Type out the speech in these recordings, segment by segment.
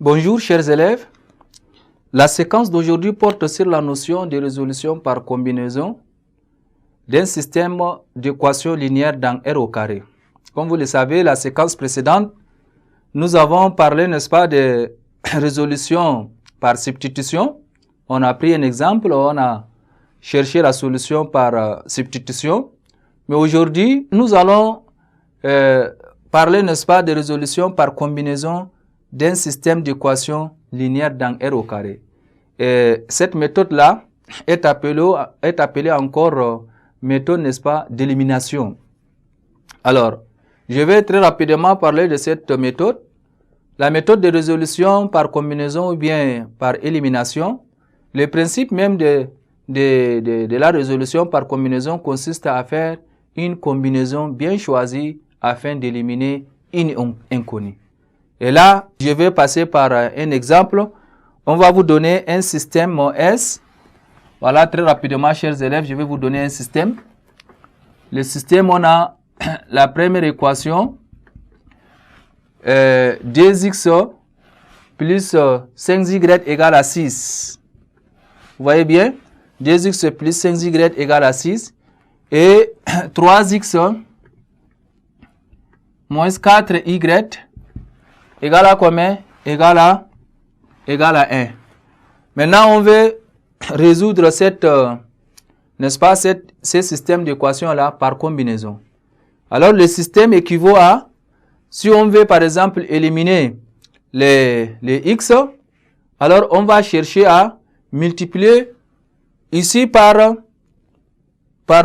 Bonjour chers élèves, la séquence d'aujourd'hui porte sur la notion de résolution par combinaison d'un système d'équations linéaires dans R au carré. Comme vous le savez, la séquence précédente, nous avons parlé, n'est-ce pas, de résolution par substitution. On a pris un exemple, on a cherché la solution par substitution. Mais aujourd'hui, nous allons parler, n'est-ce pas, de résolution par combinaison d'un système d'équations linéaires dans R au carré. Et cette méthode-là est appelée encore méthode, n'est-ce pas, d'élimination. Alors, je vais très rapidement parler de cette méthode. La méthode de résolution par combinaison ou bien par élimination. Le principe même de la résolution par combinaison consiste à faire une combinaison bien choisie afin d'éliminer une inconnue. Et là, je vais passer par un exemple. On va vous donner un système S. Voilà, très rapidement, chers élèves, je vais vous donner un système. Le système, on a la première équation, 2x plus 5y égale à 6. Vous voyez bien? 2x plus 5y égale à 6. Et 3x moins 4y égale à combien? Égale à 1. Maintenant, on veut résoudre n'est-ce pas, ce système d'équations-là par combinaison. Alors, le système équivaut à, si on veut par exemple éliminer les x, alors on va chercher à multiplier ici par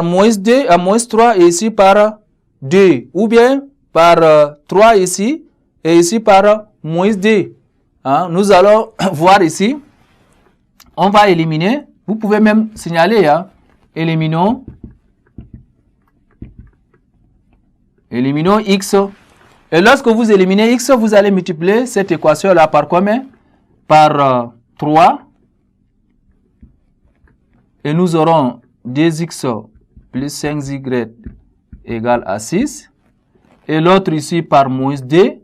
moins 2, à moins 3 et ici par 2. Ou bien par 3 ici et ici par moins 2. Hein? Nous allons voir ici. On va éliminer. Vous pouvez même signaler. Hein? Éliminons x. Et lorsque vous éliminez x, vous allez multiplier cette équation-là par combien? Par 3. Et nous aurons 2x plus 5y égale à 6. Et l'autre ici par moins 2.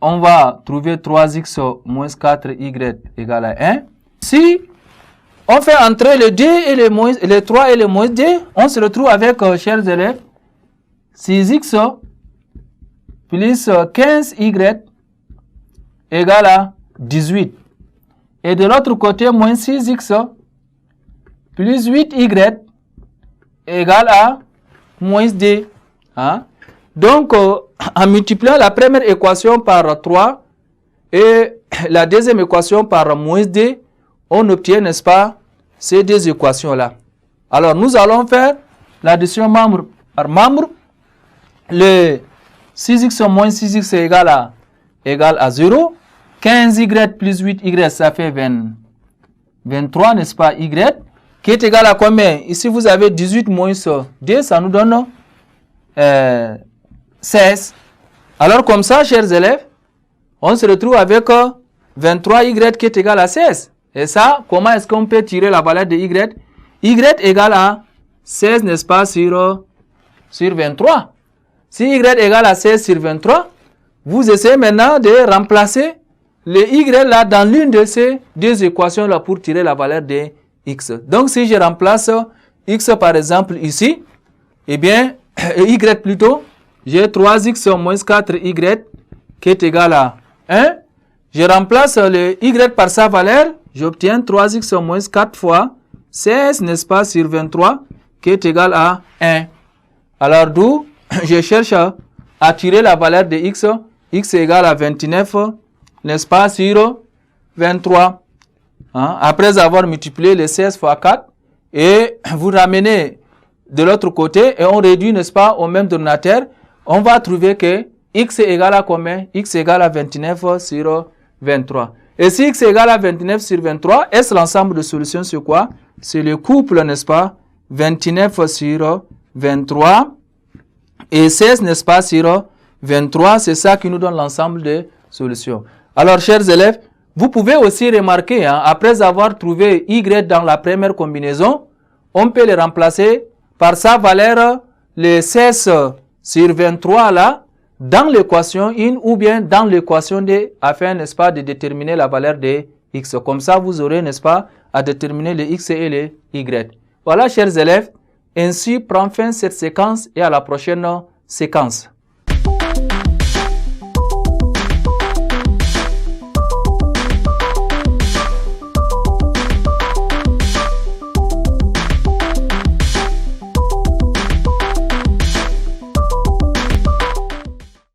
On va trouver 3x moins 4y égale à 1. Si on fait entrer les 2 et les 3 et les moins 2, on se retrouve avec, chers élèves, 6x plus 15y égale à 18. Et de l'autre côté, moins 6x plus 8y égale à moins 2. Hein? Donc, en multipliant la première équation par 3 et la deuxième équation par moins 2, on obtient, n'est-ce pas, ces deux équations-là. Alors, nous allons faire l'addition membre par membre. Le 6x moins 6x égale à 0. 15y plus 8y, ça fait 23, n'est-ce pas, y, qui est égal à combien? Ici, vous avez 18 moins 2, ça nous donne 16. Alors, comme ça, chers élèves, on se retrouve avec 23y qui est égal à 16. Et ça, comment est-ce qu'on peut tirer la valeur de y? Y égale à 16, n'est-ce pas, sur 23. Si y égale à 16 sur 23, vous essayez maintenant de remplacer le y là dans l'une de ces deux équations là pour tirer la valeur de x. Donc, si je remplace x par exemple ici, eh bien, y plutôt, j'ai 3x moins 4y qui est égal à 1. Je remplace le y par sa valeur, j'obtiens 3x moins 4 fois 16, n'est-ce pas, sur 23, qui est égal à 1. Alors, d'où je cherche à tirer la valeur de x. X est égal à 29, n'est-ce pas, sur 23. Hein? Après avoir multiplié les 16 fois 4, et vous ramenez de l'autre côté, et on réduit, n'est-ce pas, au même dénominateur, on va trouver que x est égal à combien? X est égal à 29 sur 23. Et si x est égal à 29 sur 23, est-ce l'ensemble de solutions sur quoi? C'est le couple, n'est-ce pas? 29 sur 23 et 16, n'est-ce pas, sur 23. C'est ça qui nous donne l'ensemble des solutions. Alors, chers élèves, vous pouvez aussi remarquer, hein, après avoir trouvé y dans la première combinaison, on peut le remplacer par sa valeur, les 16 sur 23 là, dans l'équation 1 ou bien dans l'équation 2 afin, n'est-ce pas, de déterminer la valeur de x. Comme ça, vous aurez, n'est-ce pas, à déterminer le x et le y. Voilà, chers élèves, ainsi prend fin cette séquence et à la prochaine séquence.